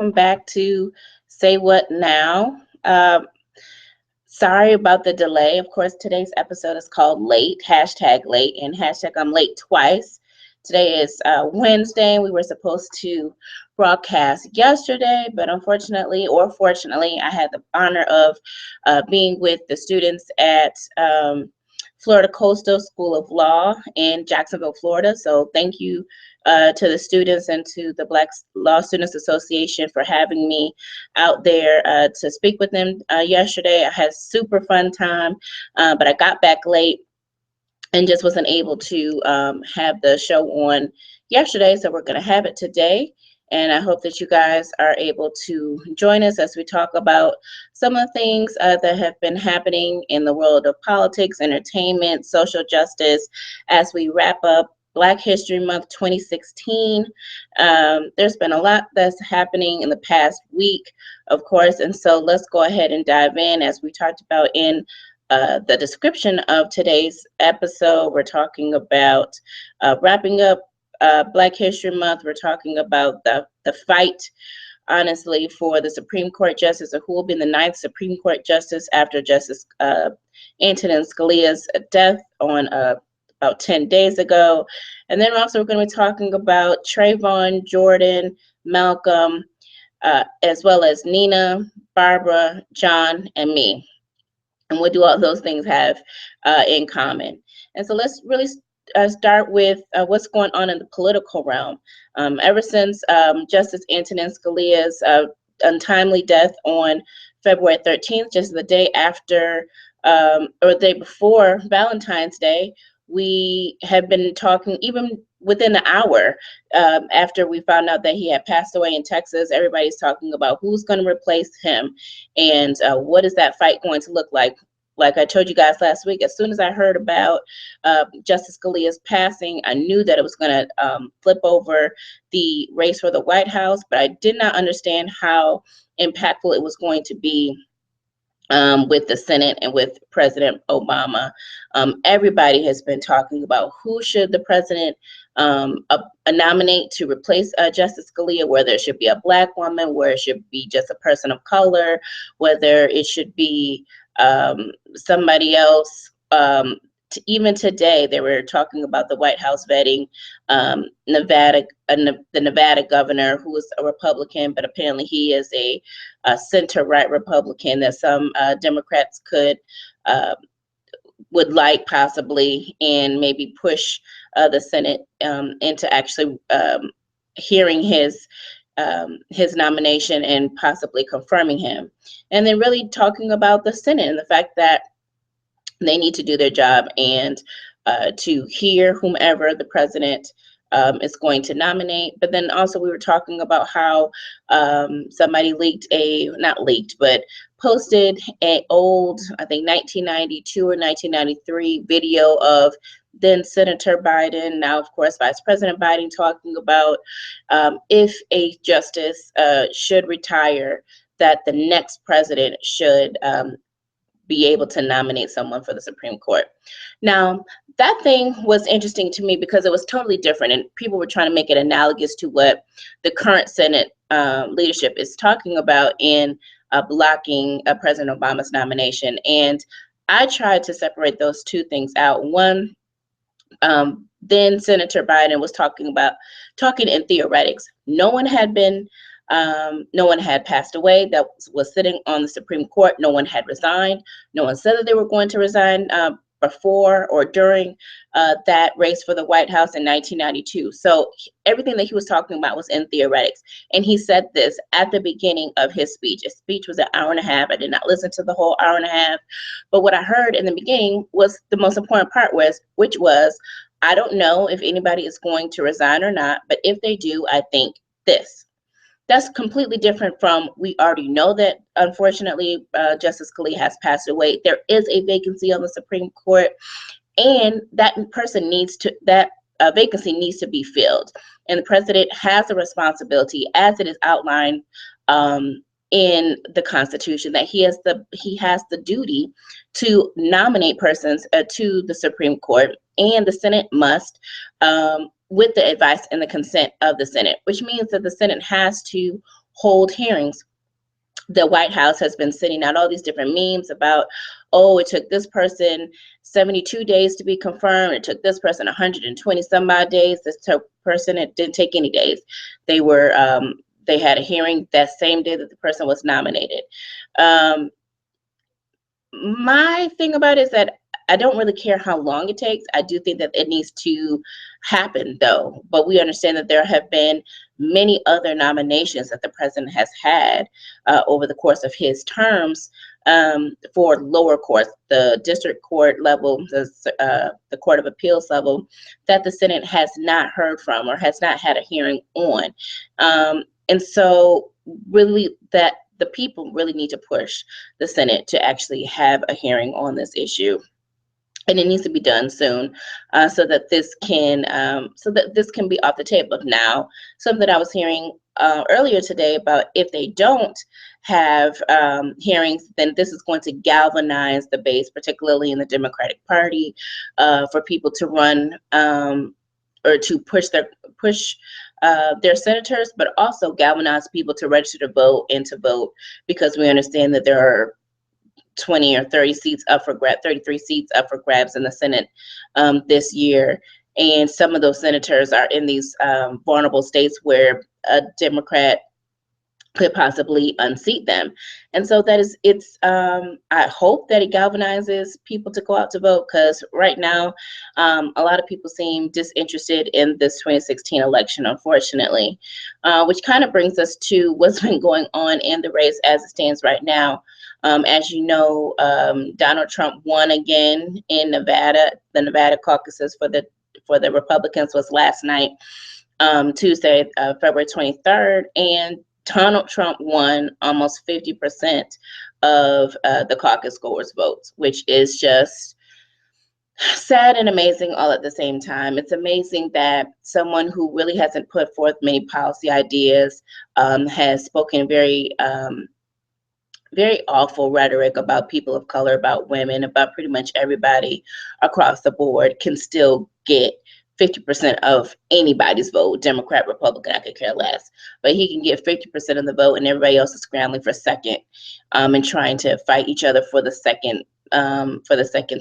welcome back to Say What Now. Sorry about the delay. Of course, today's episode is called Late, hashtag late, and hashtag I'm late twice. Today is Wednesday. We were supposed to broadcast yesterday, but unfortunately or fortunately, I had the honor of being with the students at Florida Coastal School of Law in Jacksonville, Florida. So thank you to the students and to the Black Law Students Association for having me out there to speak with them yesterday. I had a super fun time, but I got back late and just wasn't able to have the show on yesterday. So we're going to have it today. And I hope that you guys are able to join us as we talk about some of the things that have been happening in the world of politics, entertainment, social justice, as we wrap up Black History Month 2016. There's been a lot that's happening in the past week, of course, and so let's go ahead and dive in. As we talked about in the description of today's episode, we're talking about wrapping up Black History Month. We're talking about the fight, honestly, for the Supreme Court Justice, or who will be the ninth Supreme Court Justice after Justice Antonin Scalia's death on about 10 days ago. And then also we're going to be talking about Trayvon, Jordan, Malcolm, as well as Nina, Barbara, John, and me. And what do all those things have in common? And so let's really start with what's going on in the political realm. Ever since Justice Antonin Scalia's untimely death on February 13th, just the day after or the day before Valentine's Day, we have been talking, even within an hour after we found out that he had passed away in Texas, everybody's talking about who's going to replace him and what is that fight going to look like. Like I told you guys last week, as soon as I heard about Justice Scalia's passing, I knew that it was going to flip over the race for the White House, but I did not understand how impactful it was going to be with the Senate and with President Obama. Everybody has been talking about who should the president nominate to replace Justice Scalia, whether it should be a Black woman, whether it should be just a person of color, whether it should be somebody else. Even today, they were talking about the White House vetting the Nevada governor, who is a Republican, but apparently he is a center-right Republican that some Democrats would like possibly, and maybe push the Senate into actually hearing his nomination and possibly confirming him. And then really talking about the Senate and the fact that they need to do their job and to hear whomever the president is going to nominate. But then also we were talking about how somebody posted an old, I think 1992 or 1993 video of then Senator Biden, now of course Vice President Biden, talking about if a justice should retire, that the next president should be able to nominate someone for the Supreme Court. Now, that thing was interesting to me because it was totally different, and people were trying to make it analogous to what the current Senate leadership is talking about in blocking President Obama's nomination. And I tried to separate those two things out. One, then Senator Biden was talking in theoretics. No one had passed away that was sitting on the Supreme Court. No one had resigned. No one said that they were going to resign before or during that race for the White House in 1992. So everything that he was talking about was in theoretics. And he said this at the beginning of his speech. His speech was an hour and a half. I did not listen to the whole hour and a half. But what I heard in the beginning was the most important part, which was, I don't know if anybody is going to resign or not, but if they do, I think this. That's completely different from, we already know that, unfortunately, Justice Scalia has passed away. There is a vacancy on the Supreme Court, and that vacancy needs to be filled. And the president has a responsibility, as it is outlined in the Constitution, that he has the duty to nominate persons to the Supreme Court, and the Senate must, with the advice and the consent of the Senate, which means that the Senate has to hold hearings. The White House has been sending out all these different memes about, oh, it took this person 72 days to be confirmed. It took this person 120 some odd days. This person, it didn't take any days. They had a hearing that same day that the person was nominated. My thing about it is that I don't really care how long it takes. I do think that it needs to happen, though. But we understand that there have been many other nominations that the president has had over the course of his terms for lower courts, the district court level, the Court of Appeals level, that the Senate has not heard from or has not had a hearing on. And so really that the people really need to push the Senate to actually have a hearing on this issue. And it needs to be done soon, so that this can be off the table. Now, something that I was hearing earlier today about, if they don't have hearings, then this is going to galvanize the base, particularly in the Democratic Party, for people to run or to push their senators, but also galvanize people to register to vote and to vote, because we understand that there are 20 or 30 seats up for 33 seats up for grabs in the Senate this year. And some of those senators are in these vulnerable states where a Democrat could possibly unseat them. And so I hope that it galvanizes people to go out to vote, because right now a lot of people seem disinterested in this 2016 election, unfortunately, which kind of brings us to what's been going on in the race as it stands right now. As you know, Donald Trump won again in Nevada. The Nevada caucuses for the Republicans was last night, Tuesday, February 23rd, and Donald Trump won almost 50% of the caucus goers' votes, which is just sad and amazing all at the same time. It's amazing that someone who really hasn't put forth many policy ideas has spoken very awful rhetoric about people of color, about women, about pretty much everybody across the board, can still get 50% of anybody's vote. Democrat, Republican, I could care less. But he can get 50% of the vote, and everybody else is scrambling for second, and trying to fight each other for the second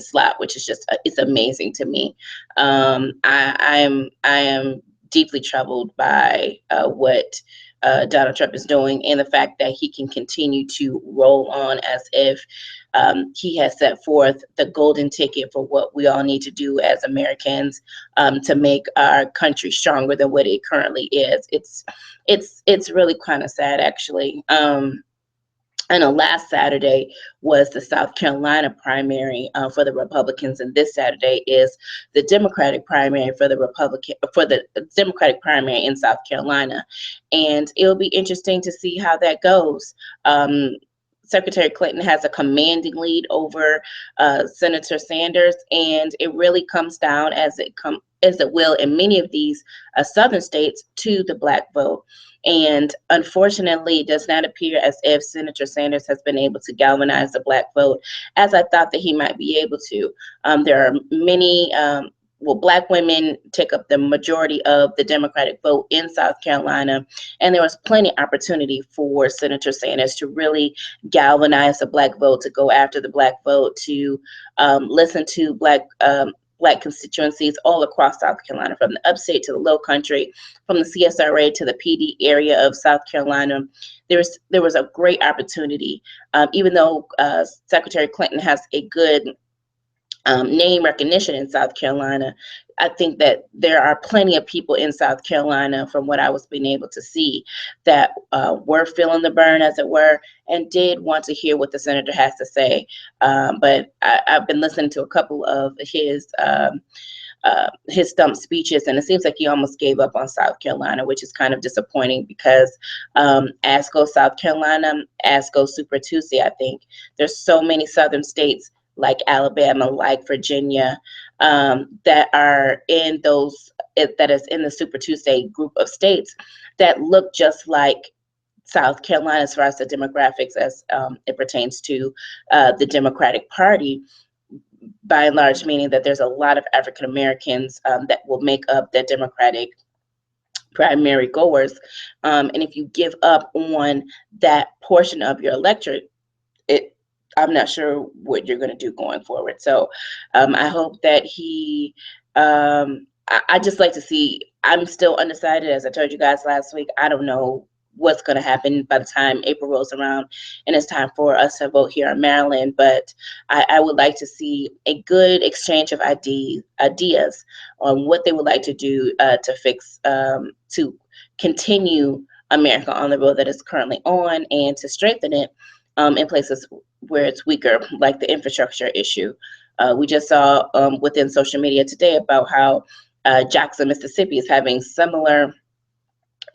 slot, which is just it's amazing to me. I am deeply troubled by what Donald Trump is doing, and the fact that he can continue to roll on as if he has set forth the golden ticket for what we all need to do as Americans to make our country stronger than what it currently is. It's really kind of sad, actually. I know last Saturday was the South Carolina primary for the Republicans, and this Saturday is the Democratic primary for the Democratic primary in South Carolina, and it'll be interesting to see how that goes. Secretary Clinton has a commanding lead over Senator Sanders, and it really comes down, as it will in many of these southern states, to the Black vote. And unfortunately, it does not appear as if Senator Sanders has been able to galvanize the Black vote as I thought that he might be able to. There are many Black women take up the majority of the Democratic vote in South Carolina, and there was plenty of opportunity for Senator Sanders to really galvanize the Black vote, to go after the Black vote, to listen to Black constituencies all across South Carolina, from the upstate to the low country, from the CSRA to the PD area of South Carolina. There was a great opportunity, even though Secretary Clinton has a good name recognition in South Carolina. I think that there are plenty of people in South Carolina, from what I was being able to see, that were feeling the burn, as it were, and did want to hear what the senator has to say. But I've been listening to a couple of his stump speeches, and it seems like he almost gave up on South Carolina, which is kind of disappointing, because as goes South Carolina, as goes Super Tuesday. I think there's so many southern states like Alabama, like Virginia, that are in that is in the Super Tuesday group of states that look just like South Carolina as far as the demographics, as it pertains to the Democratic Party, by and large, meaning that there's a lot of African Americans that will make up the Democratic primary goers. And if you give up on that portion of your electorate, it I'm not sure what you're going to do going forward. So I hope that I just like to see. I'm still undecided, as I told you guys last week. I don't know what's going to happen by the time April rolls around and it's time for us to vote here in Maryland. But I would like to see a good exchange of ideas on what they would like to do to fix, to continue America on the road that it's currently on, and to strengthen it in places where it's weaker, like the infrastructure issue. We just saw within social media today about how Jackson, Mississippi is having similar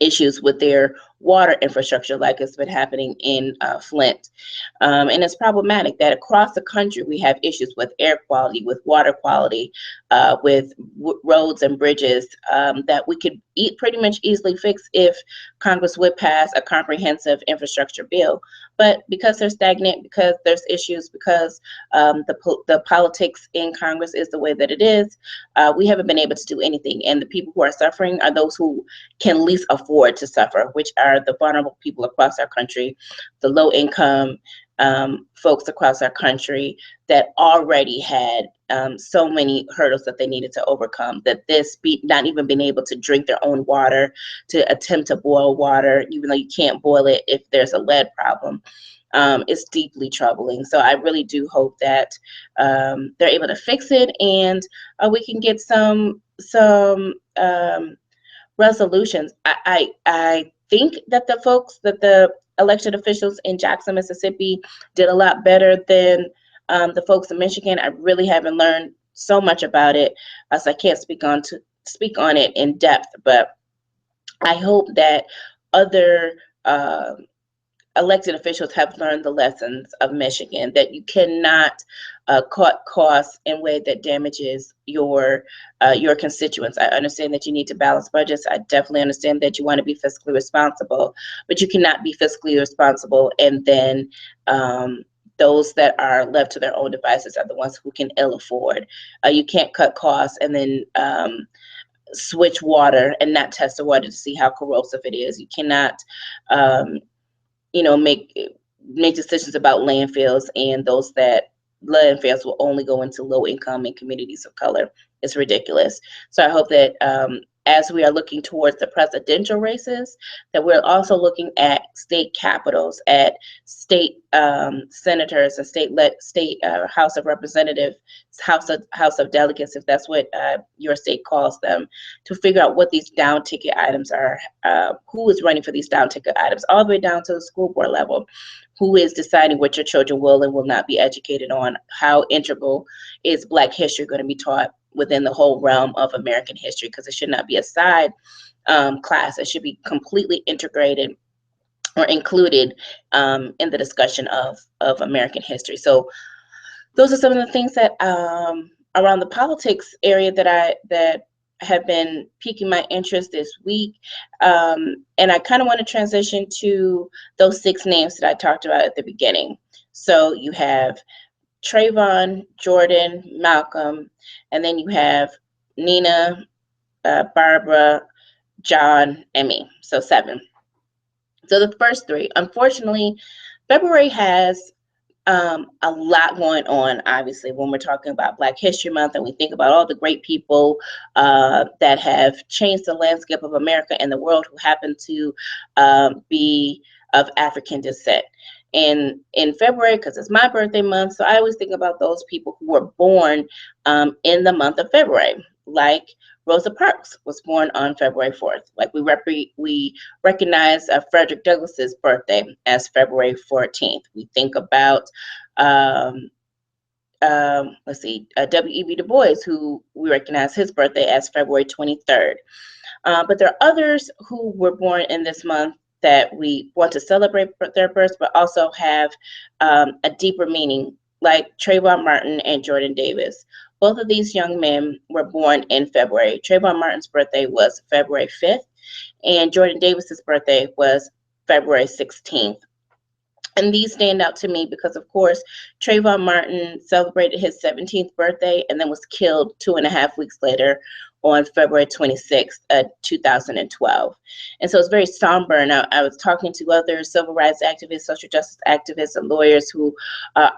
issues with their water infrastructure like it's been happening in Flint. And it's problematic that across the country we have issues with air quality, with water quality, with roads and bridges that we could pretty much easily fix if Congress would pass a comprehensive infrastructure bill. But because they're stagnant, because there's issues, because the politics in Congress is the way that it is, we haven't been able to do anything. And the people who are suffering are those who can least afford to suffer, which are the vulnerable people across our country, the low income folks across our country that already had so many hurdles that they needed to overcome, that not even being able to drink their own water, to attempt to boil water, even though you can't boil it if there's a lead problem, is deeply troubling. So I really do hope that they're able to fix it, and we can get some resolutions. I think that the elected officials in Jackson, Mississippi did a lot better than the folks in Michigan. I really haven't learned so much about it, so I can't speak on it in depth, but I hope that other elected officials have learned the lessons of Michigan, that you cannot cut costs in a way that damages your constituents. I understand that you need to balance budgets. I definitely understand that you want to be fiscally responsible, but you cannot be fiscally responsible and then those that are left to their own devices are the ones who can ill afford. You can't cut costs and then switch water and not test the water to see how corrosive it is. You cannot make decisions about landfills, and those that landfills will only go into low income and communities of color. It's ridiculous. So I hope that as we are looking towards the presidential races, that we're also looking at state capitals, at state senators and state House of Representatives, House of Delegates, if that's what your state calls them, to figure out what these down ticket items are, who is running for these down ticket items, all the way down to the school board level. Who is deciding what your children will and will not be educated on? How integral is Black history going to be taught within the whole realm of American history? Because it should not be a side class. It should be completely integrated or included in the discussion of American history. So those are some of the things that around the politics area that have been piquing my interest this week. And I kind of want to transition to those 6 names that I talked about at the beginning. So you have Trayvon, Jordan, Malcolm, and then you have Nina, Barbara, John, and me. So 7. So the first 3, unfortunately, February has a lot going on, obviously, when we're talking about Black History Month and we think about all the great people that have changed the landscape of America and the world who happen to be of African descent. And in February, because it's my birthday month, so I always think about those people who were born in the month of February, like Rosa Parks was born on February 4th. Like we recognize Frederick Douglass's birthday as February 14th. We think about W.E.B. Du Bois, who we recognize his birthday as February 23rd. But there are others who were born in this month that we want to celebrate their births, but also have a deeper meaning, like Trayvon Martin and Jordan Davis. Both of these young men were born in February. Trayvon Martin's birthday was February 5th, and Jordan Davis's birthday was February 16th. And these stand out to me because, of course, Trayvon Martin celebrated his 17th birthday and then was killed 2.5 weeks later on February 26th, 2012. And so it's very somber. And I was talking to other civil rights activists, social justice activists, and lawyers who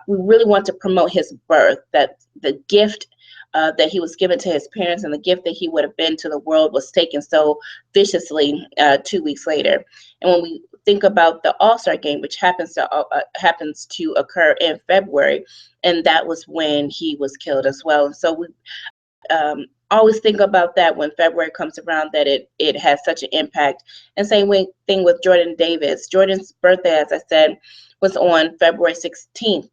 we really want to promote his birth, that the gift that he was given to his parents and the gift that he would have been to the world was taken so viciously 2 weeks later. And when we think about the All-Star game, which happens to occur in February, and that was when he was killed as well. And so we always think about that when February comes around, that it has such an impact. And thing with Jordan Davis. Jordan's birthday, as I said, was on February 16th.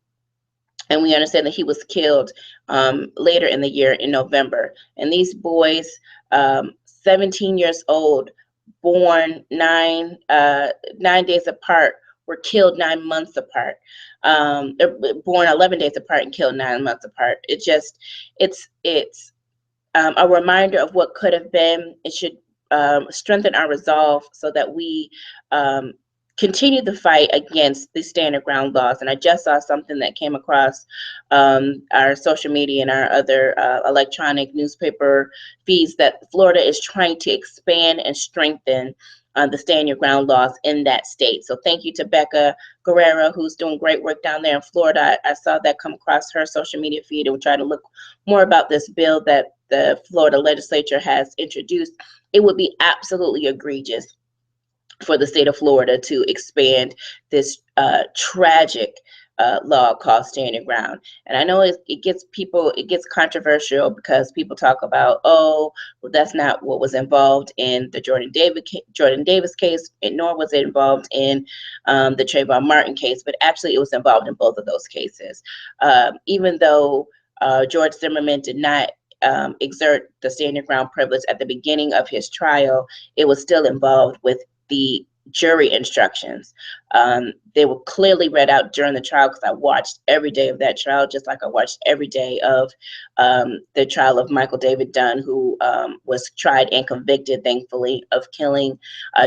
And we understand that he was killed later in the year in November. And these boys, 17 years old, born 9 days apart, were killed 9 months apart. Born 11 days apart and killed 9 months apart. It's a reminder of what could have been. It should strengthen our resolve so that we continue the fight against the stand your ground laws. And I just saw something that came across our social media and our other electronic newspaper feeds, that Florida is trying to expand and strengthen the stand your ground laws in that state. So thank you to Becca Guerrero, who's doing great work down there in Florida. I saw that come across her social media feed, and we'll try to look more about this bill that the Florida legislature has introduced. It would be absolutely egregious for the state of Florida to expand this tragic law called Stand Your Ground. And I know it gets controversial because people talk about, oh, well, that's not what was involved in the Jordan Davis case, nor was it involved in the Trayvon Martin case, but actually it was involved in both of those cases. Even though George Zimmerman did not exert the Stand Your Ground privilege at the beginning of his trial, it was still involved with the jury instructions. They were clearly read out during the trial, because I watched every day of that trial, just like I watched every day of the trial of Michael David Dunn, who was tried and convicted, thankfully, of killing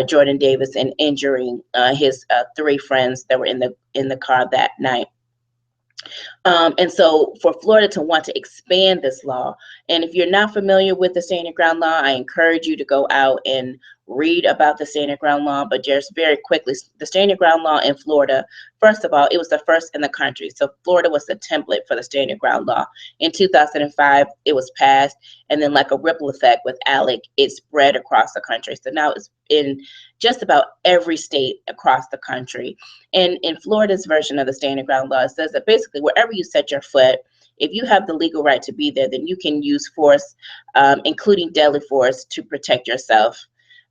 Jordan Davis and injuring his 3 friends that were in the car that night. And so for Florida to want to expand this law, and if you're not familiar with the Stand Your Ground law, I encourage you to go out and read about the Stand Your Ground law. But just very quickly, the Stand Your Ground law in Florida, first of all, it was the first in the country. So Florida was the template for the Stand Your Ground law. In 2005, it was passed, and then like a ripple effect with ALEC, it spread across the country. So now it's in just about every state across the country. And in Florida's version of the Stand Your Ground law, it says that basically wherever you set your foot, if you have the legal right to be there, then you can use force, including deadly force, to protect yourself.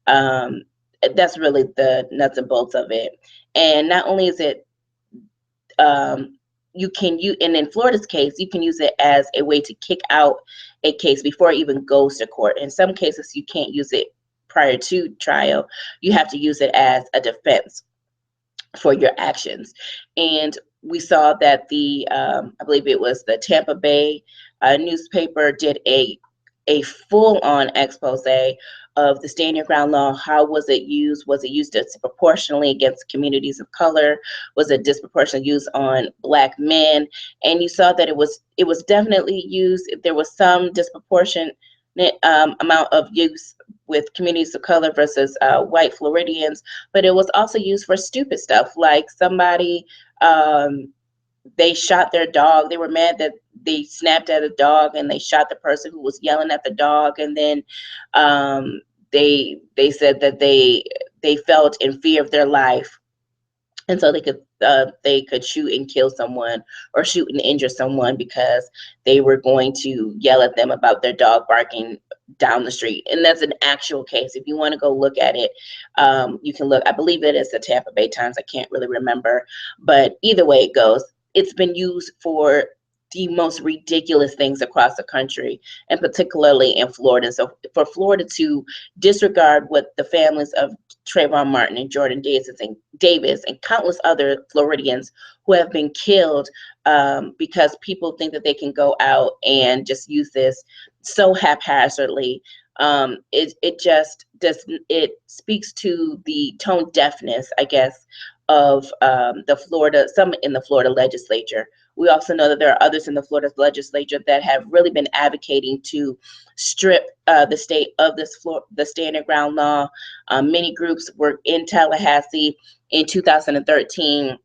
That's really the nuts and bolts of it. And not only is it, and in Florida's case, you can use it as a way to kick out a case before it even goes to court. In some cases, you can't use it prior to trial. You have to use it as a defense for your actions. And we saw that I believe it was the Tampa Bay newspaper did a full-on expose of the Stand Your Ground law. How was it used? Was it used disproportionately against communities of color? Was it disproportionately used on Black men? And you saw that it was definitely used. There was some disproportionate amount of use with communities of color versus white Floridians, but it was also used for stupid stuff, like somebody, they shot their dog. They were mad that they snapped at a dog and they shot the person who was yelling at the dog. And then they said that they felt in fear of their life, and so they could shoot and kill someone or shoot and injure someone because they were going to yell at them about their dog barking down the street. And that's an actual case. If you want to go look at it, you can look. I believe it is the Tampa Bay Times. I can't really remember, but either way it goes, it's been used for the most ridiculous things across the country, and particularly in Florida. So for Florida to disregard what the families of Trayvon Martin and Jordan Davis and countless other Floridians who have been killed because people think that they can go out and just use this so haphazardly, it speaks to the tone deafness, I guess, of some in the Florida legislature, We also know that there are others in the Florida legislature that have really been advocating to strip the state of the Stand Your Ground law. Many groups were in Tallahassee in 2013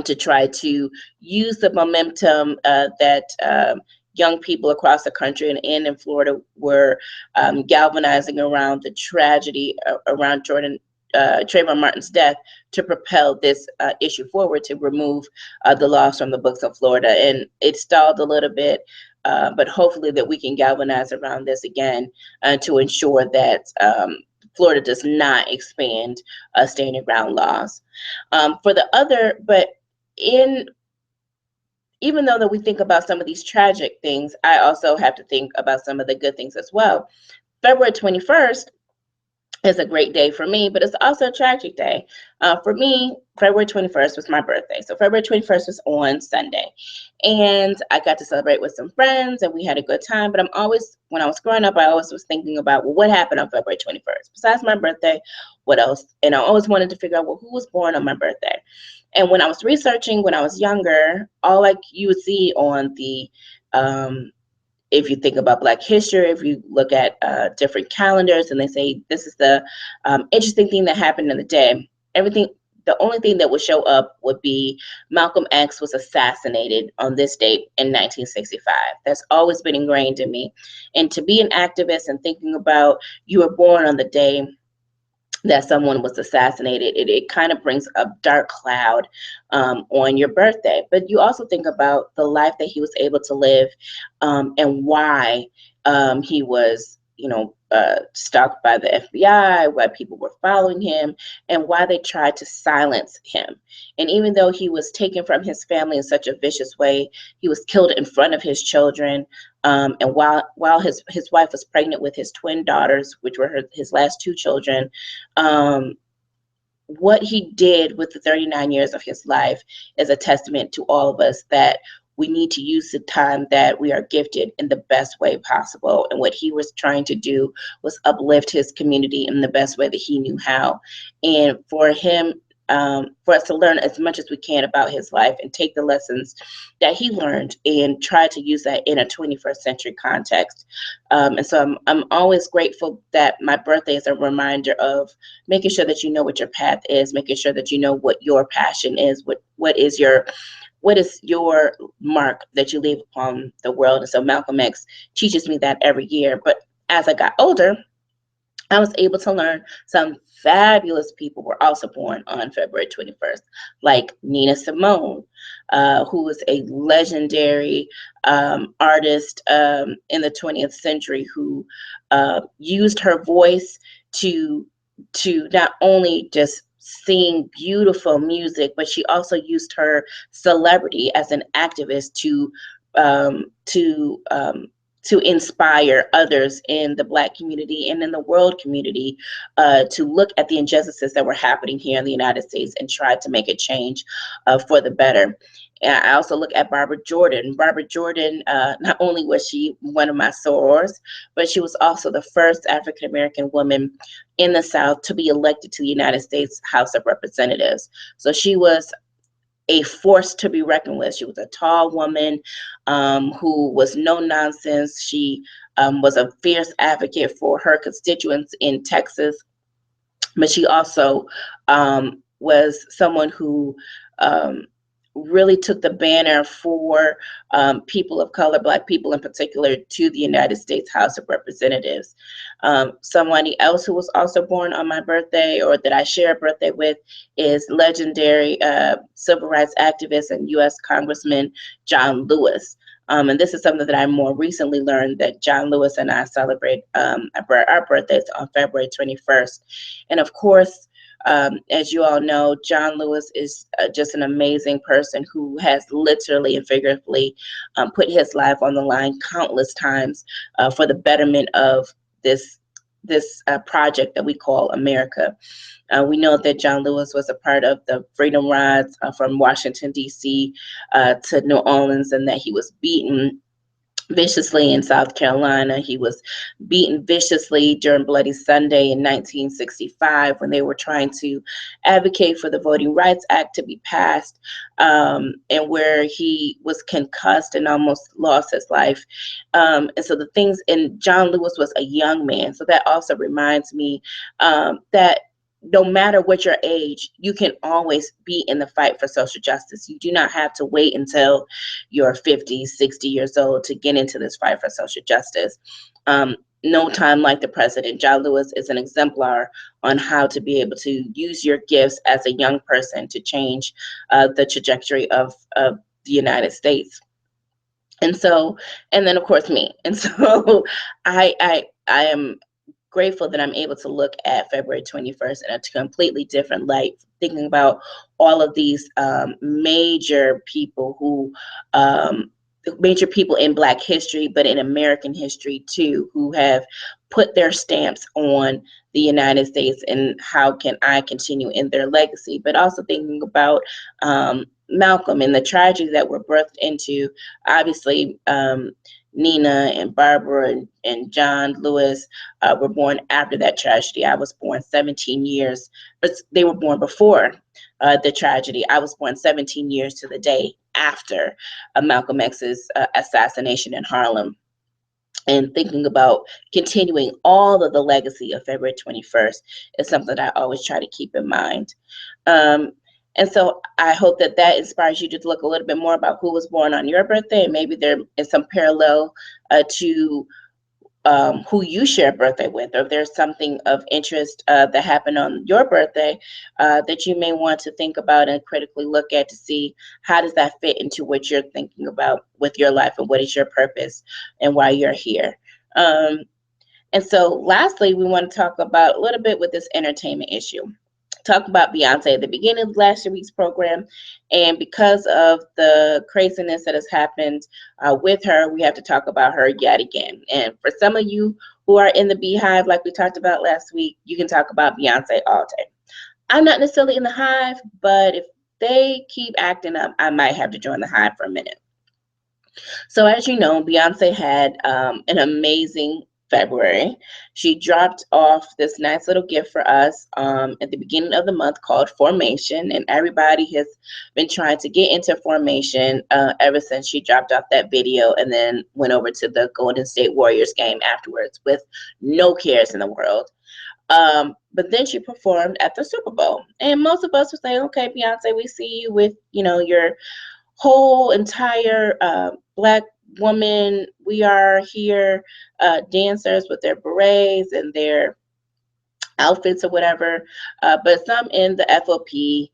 to try to use the momentum that young people across the country and in Florida were galvanizing around the tragedy around Trayvon Martin's death to propel this issue forward to remove the laws from the books of Florida. And it stalled a little bit, but hopefully that we can galvanize around this again to ensure that Florida does not expand stand your ground laws. For the other, but in even though that we think about some of these tragic things, I also have to think about some of the good things as well. February 21st is a great day for me, but it's also a tragic day. For me, February 21st was my birthday. So February 21st was on Sunday. And I got to celebrate with some friends and we had a good time. But when I was growing up, I always was thinking about, well, what happened on February 21st? Besides my birthday, what else? And I always wanted to figure out, well, who was born on my birthday? And when I was researching, when I was younger, all like you would see on the if you think about Black history, if you look at different calendars and they say this is the interesting thing that happened in the day, the only thing that would show up would be Malcolm X was assassinated on this date in 1965. That's always been ingrained in me. And to be an activist and thinking about you were born on the day that someone was assassinated, it kind of brings a dark cloud on your birthday. But you also think about the life that he was able to live and why he was, stalked by the FBI, why people were following him, and why they tried to silence him. And even though he was taken from his family in such a vicious way, he was killed in front of his children. And while his wife was pregnant with his twin daughters, which were his last two children, what he did with the 39 years of his life is a testament to all of us that we need to use the time that we are gifted in the best way possible. And what he was trying to do was uplift his community in the best way that he knew how. And for him, for us to learn as much as we can about his life and take the lessons that he learned and try to use that in a 21st century context. And so I'm always grateful that my birthday is a reminder of making sure that you know what your path is, making sure that you know what your passion is, what is your mark that you leave upon the world. And so Malcolm X teaches me that every year. But as I got older, I was able to learn some fabulous people were also born on February 21st, like Nina Simone, who was a legendary artist in the 20th century who used her voice to not only just sing beautiful music, but she also used her celebrity as an activist um, to to inspire others in the Black community and in the world community to look at the injustices that were happening here in the United States and try to make a change for the better. And I also look at Barbara Jordan. Barbara Jordan, not only was she one of my sorors, but she was also the first African-American woman in the South to be elected to the United States House of Representatives. So she was a force to be reckoned with. She was a tall woman who was no nonsense. She was a fierce advocate for her constituents in Texas, but she also was someone who really took the banner for people of color, Black people in particular, to the United States House of Representatives. Somebody else who was also born on my birthday, or that I share a birthday with, is legendary civil rights activist and U.S. Congressman John Lewis. And this is something that I more recently learned, that John Lewis and I celebrate our birthdays on February 21st. And of course, as you all know, John Lewis is just an amazing person who has literally and figuratively put his life on the line countless times for the betterment of this project that we call America. We know that John Lewis was a part of the Freedom Rides from Washington, D.C. To New Orleans, and that he was beaten viciously in South Carolina. He was beaten viciously during Bloody Sunday in 1965 when they were trying to advocate for the Voting Rights Act to be passed, and where he was concussed and almost lost his life. And so the things, and John Lewis was a young man. So that also reminds me that no matter what your age, you can always be in the fight for social justice. You do not have to wait until you're 50, 60 years old to get into this fight for social justice. No time like the president. John Lewis is an exemplar on how to be able to use your gifts as a young person to change the trajectory of the United States. And so, and then of course me. And so I am grateful that I'm able to look at February 21st in a completely different light, thinking about all of these major people in Black history, but in American history too, who have put their stamps on the United States, and how can I continue in their legacy, but also thinking about Malcolm and the tragedy that we're birthed into. Obviously, Nina and Barbara and John Lewis were born after that tragedy. I was born 17 years, but they were born before the tragedy. I was born 17 years to the day after Malcolm X's assassination in Harlem. And thinking about continuing all of the legacy of February 21st is something that I always try to keep in mind. Um, and so I hope that that inspires you to look a little bit more about who was born on your birthday, and maybe there is some parallel to who you share a birthday with, or if there's something of interest that happened on your birthday that you may want to think about and critically look at to see how does that fit into what you're thinking about with your life, and what is your purpose and why you're here. Um, and so lastly, we want to talk about a little bit with this entertainment issue. Talk about Beyonce at the beginning of last week's program, and because of the craziness that has happened with her, we have to talk about her yet again. And for some of you who are in the Beehive, like we talked about last week, you can talk about Beyonce all day. I'm not necessarily in the Hive, but if they keep acting up, I might have to join the Hive for a minute. So as you know, Beyonce had an amazing February. She dropped off this nice little gift for us at the beginning of the month called Formation, and everybody has been trying to get into Formation ever since she dropped off that video and then went over to the Golden State Warriors game afterwards with no cares in the world. But then she performed at the Super Bowl, and most of us were saying, okay, Beyonce, we see you with, your whole entire Black woman, we are here dancers with their berets and their outfits or whatever, but some in the FOP,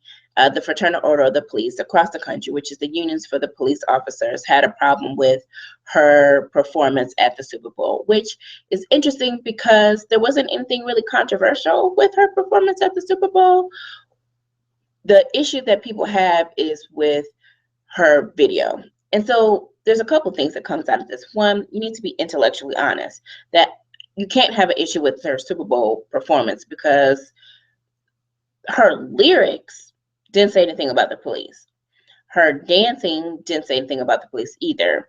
the Fraternal Order of the Police across the country, which is the unions for the police officers, had a problem with her performance at the Super Bowl, which is interesting because there wasn't anything really controversial with her performance at the Super Bowl. The issue that people have is with her video. And so there's a couple things that comes out of this. One, you need to be intellectually honest that you can't have an issue with her Super Bowl performance because her lyrics didn't say anything about the police. Her dancing didn't say anything about the police either.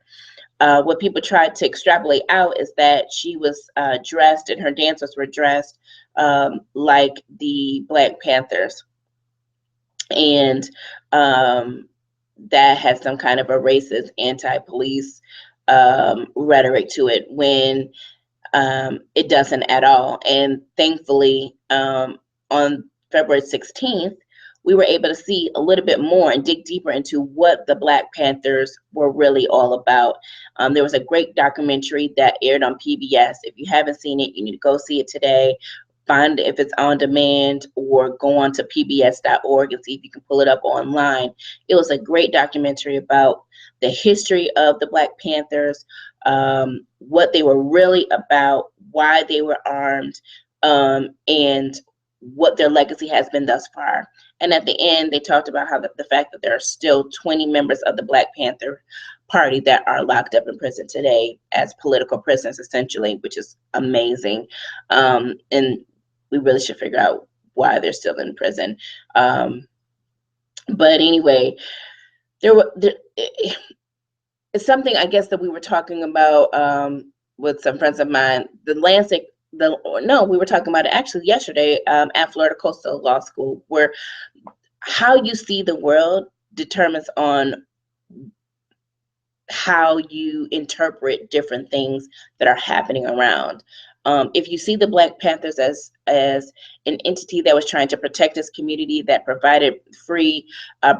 What people tried to extrapolate out is that she was dressed, and her dancers were dressed like the Black Panthers. And that has some kind of a racist, anti-police rhetoric to it, when it doesn't at all. And thankfully, on February 16th, we were able to see a little bit more and dig deeper into what the Black Panthers were really all about. There was a great documentary that aired on PBS. If you haven't seen it, you need to go see it today. Find it if it's on demand, or go on to pbs.org and see if you can pull it up online. It was a great documentary about the history of the Black Panthers, what they were really about, why they were armed, and what their legacy has been thus far. And at the end, they talked about how the fact that there are still 20 members of the Black Panther Party that are locked up in prison today as political prisoners, essentially, which is amazing. And we really should figure out why they're still in prison. But anyway, there were it's something I guess that we were talking about with some friends of mine. The Lansing, the no, we were talking about it actually yesterday at Florida Coastal Law School, where how you see the world determines on how you interpret different things that are happening around. If you see the Black Panthers as an entity that was trying to protect its community, that provided free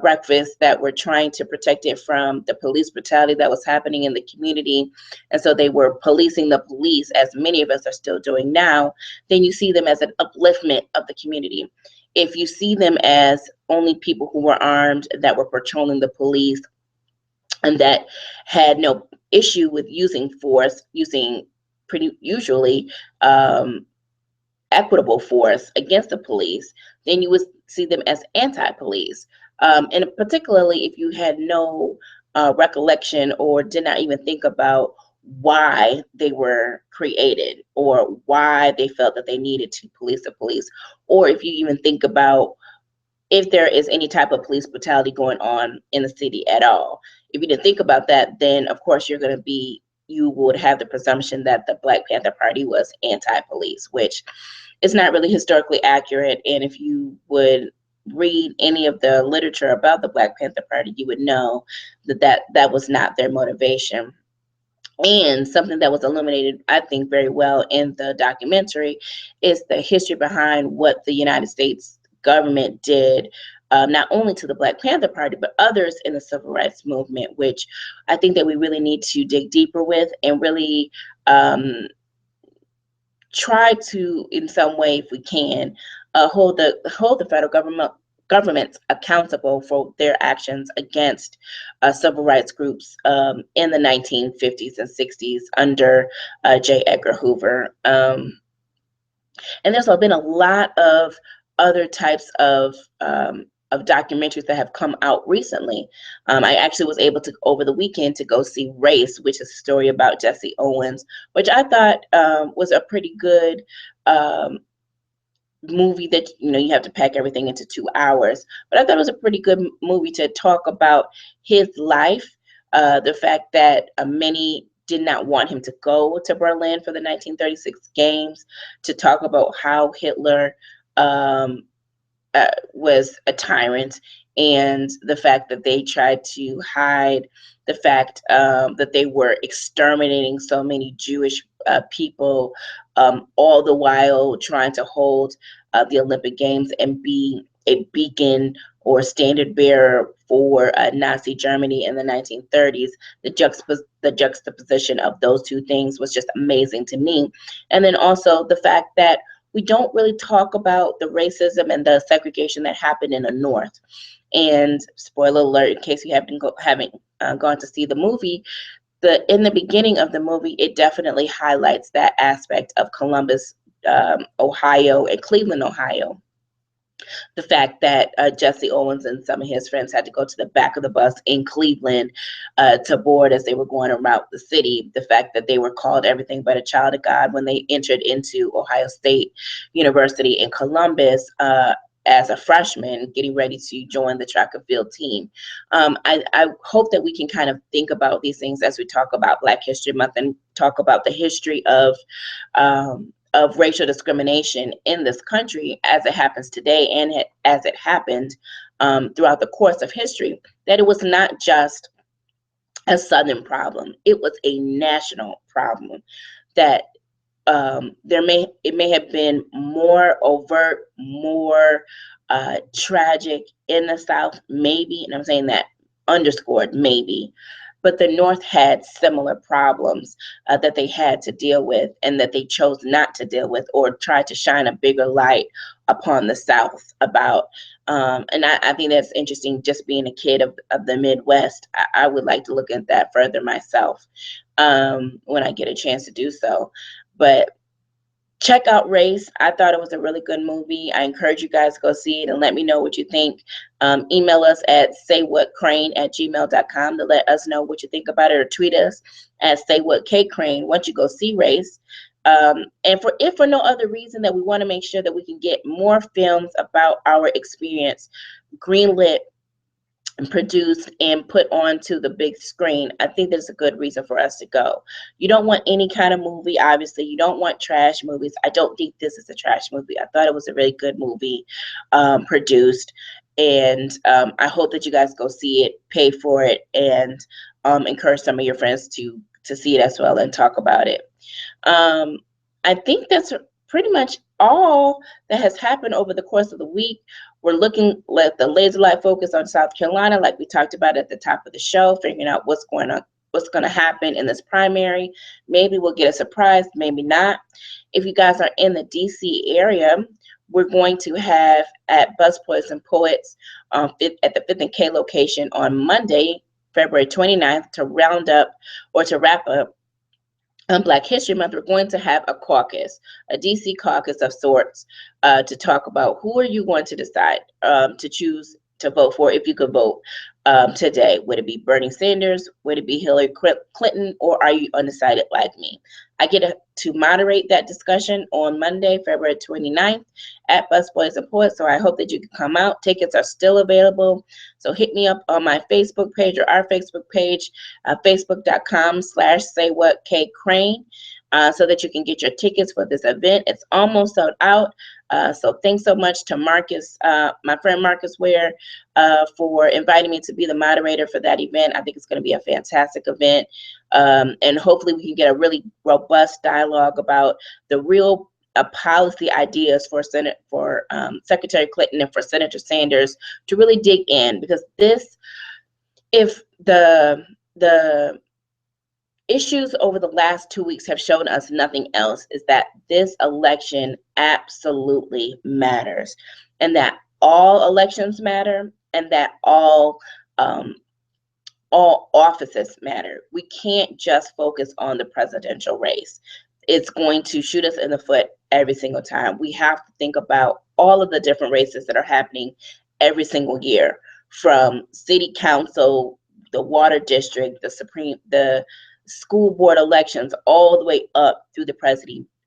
breakfast, that were trying to protect it from the police brutality that was happening in the community, and so they were policing the police, as many of us are still doing now, then you see them as an upliftment of the community. If you see them as only people who were armed that were patrolling the police and that had no issue with using force, using pretty usually equitable force against the police, then you would see them as anti-police. And particularly if you had no recollection or did not even think about why they were created or why they felt that they needed to police the police, or if you even think about if there is any type of police brutality going on in the city at all. If you didn't think about that, then of course you would have the presumption that the Black Panther Party was anti-police, which is not really historically accurate. And if you would read any of the literature about the Black Panther Party, you would know that was not their motivation. And something that was illuminated, I think, very well in the documentary is the history behind what the United States government did, not only to the Black Panther Party, but others in the civil rights movement, which I think that we really need to dig deeper with and really try to, in some way, if we can, hold the federal governments accountable for their actions against civil rights groups in the 1950s and 60s under J. Edgar Hoover. And there's been a lot of other types of documentaries that have come out recently. I actually was able to, over the weekend, to go see Race, which is a story about Jesse Owens, which I thought was a pretty good movie that, you have to pack everything into 2 hours. But I thought it was a pretty good movie to talk about his life, the fact that many did not want him to go to Berlin for the 1936 games, to talk about how Hitler was a tyrant, and the fact that they tried to hide the fact that they were exterminating so many Jewish people, all the while trying to hold the Olympic Games and be a beacon or standard bearer for Nazi Germany in the 1930s. The juxtaposition of those two things was just amazing to me. And then also the fact that we don't really talk about the racism and the segregation that happened in the North. And spoiler alert, in case you haven't gone to see the movie, in the beginning of the movie, it definitely highlights that aspect of Columbus, Ohio, and Cleveland, Ohio. The fact that Jesse Owens and some of his friends had to go to the back of the bus in Cleveland to board as they were going around the city. The fact that they were called everything but a child of God when they entered into Ohio State University in Columbus as a freshman, getting ready to join the track and field team. I hope that we can kind of think about these things as we talk about Black History Month and talk about the history of racial discrimination in this country as it happens today and as it happened throughout the course of history, that it was not just a Southern problem. It was a national problem, that it may have been more overt, more tragic in the South, maybe, and I'm saying that underscored maybe, but the North had similar problems that they had to deal with and that they chose not to deal with or try to shine a bigger light upon the South about. And I think that's interesting, just being a kid of the Midwest. I would like to look at that further myself when I get a chance to do so. But check out Race. I thought it was a really good movie. I encourage you guys to go see it and let me know what you think. Email us at saywhatcraine@gmail.com to let us know what you think about it, or tweet us at saywhatkcraine once you go see Race. And if for no other reason, that we want to make sure that we can get more films about our experience greenlit produced and put onto the big screen, I think there's a good reason for us to go. You don't want any kind of movie, obviously. You don't want trash movies. I don't think this is a trash movie. I thought it was a really good movie, produced. And I hope that you guys go see it, pay for it, and encourage some of your friends to see it as well and talk about it. I think that's pretty much all that has happened over the course of the week. We're looking at the laser light focus on South Carolina, like we talked about at the top of the show, figuring out what's going on, what's going to happen in this primary. Maybe we'll get a surprise, maybe not. If you guys are in the DC area, we're going to have at Busboys and Poets at the 5th and K location on Monday, February 29th, to round up or to wrap up Black History Month. We're going to have a caucus, a DC caucus of sorts, to talk about who are you going to decide to choose to vote for, if you could vote today. Would it be Bernie Sanders? Would it be Hillary Clinton? Or are you undecided like me? I get to moderate that discussion on Monday, February 29th at Busboys and Poets. So I hope that you can come out. Tickets are still available. So hit me up on my Facebook page or our Facebook page, facebook.com/saywhatKCraine, so that you can get your tickets for this event. It's almost sold out. So thanks so much to Marcus, my friend Marcus Ware, for inviting me to be the moderator for that event. I think it's going to be a fantastic event. And hopefully we can get a really robust dialogue about the real policy ideas for Secretary Clinton and for Senator Sanders to really dig in, because if the issues over the last 2 weeks have shown us nothing else, is that this election absolutely matters, and that all elections matter, and that all offices matter. We can't just focus on the presidential race. It's going to shoot us in the foot every single time. We have to think about all of the different races that are happening every single year, from city council, the water district, the school board elections, all the way up through the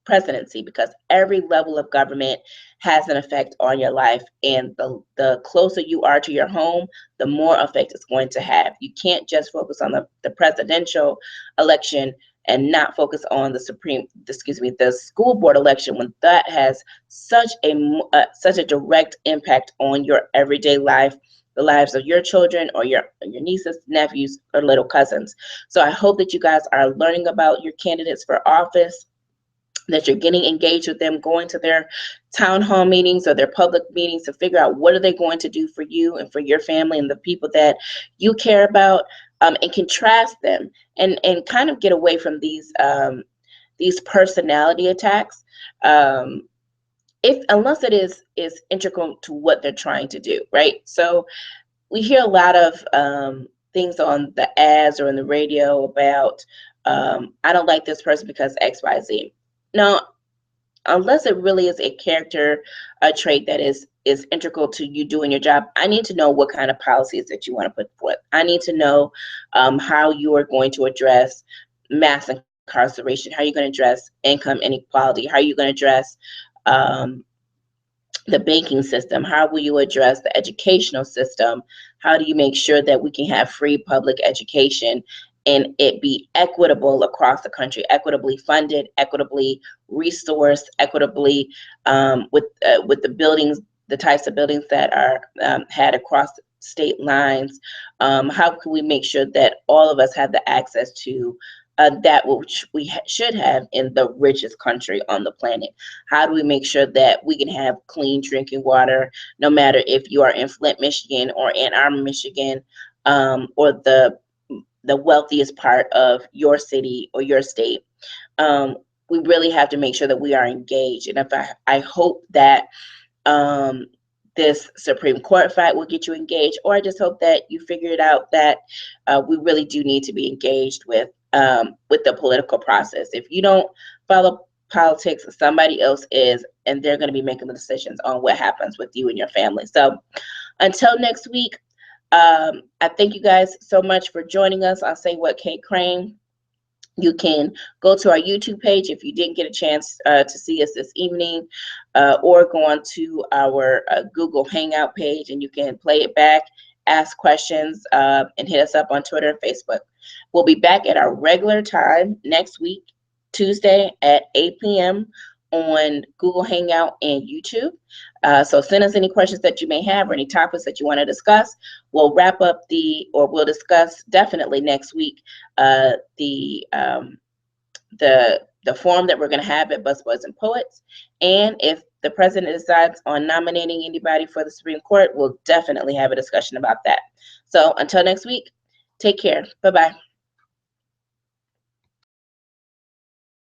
presidency, because every level of government has an effect on your life, and the closer you are to your home, the more effect it's going to have. You can't just focus on the presidential election and not focus on the school board election, when that has such a direct impact on your everyday life, the lives of your children or your nieces, nephews, or little cousins. So I hope that you guys are learning about your candidates for office, that you're getting engaged with them, going to their town hall meetings or their public meetings to figure out what are they going to do for you and for your family and the people that you care about, and contrast them, and kind of get away from these personality attacks, unless it is integral to what they're trying to do, right? So we hear a lot of things on the ads or in the radio about, I don't like this person because X, Y, Z. No, unless it really is a character trait that is integral to you doing your job, I need to know what kind of policies that you want to put forth. I need to know how you are going to address mass incarceration, how are you going to address income inequality, how are you going to address the banking system, how will you address the educational system, how do you make sure that we can have free public education and it be equitable across the country, equitably funded, equitably resourced, equitably with the buildings, the types of buildings that are had across state lines. How can we make sure that all of us have the access to that which we should have in the richest country on the planet? How do we make sure that we can have clean drinking water, no matter if you are in Flint, Michigan, or Ann Arbor, Michigan, or the wealthiest part of your city or your state? We really have to make sure that we are engaged. And I hope that this Supreme Court fight will get you engaged, or I just hope that you figured out that we really do need to be engaged with the political process. If you don't follow politics, somebody else is, and they're going to be making the decisions on what happens with you and your family. So until next week, I thank you guys so much for joining us on Say What Craine. You can go to our YouTube page if you didn't get a chance to see us this evening, or go on to our Google Hangout page and you can play it back ask questions, and hit us up on Twitter and Facebook. We'll be back at our regular time next week, Tuesday at 8 p.m. on Google Hangout and YouTube. So send us any questions that you may have or any topics that you want to discuss. We'll wrap up we'll discuss definitely next week the forum that we're going to have at Busboys and Poets. And if the president decides on nominating anybody for the Supreme Court, we'll definitely have a discussion about that. So until next week, take care. Bye-bye.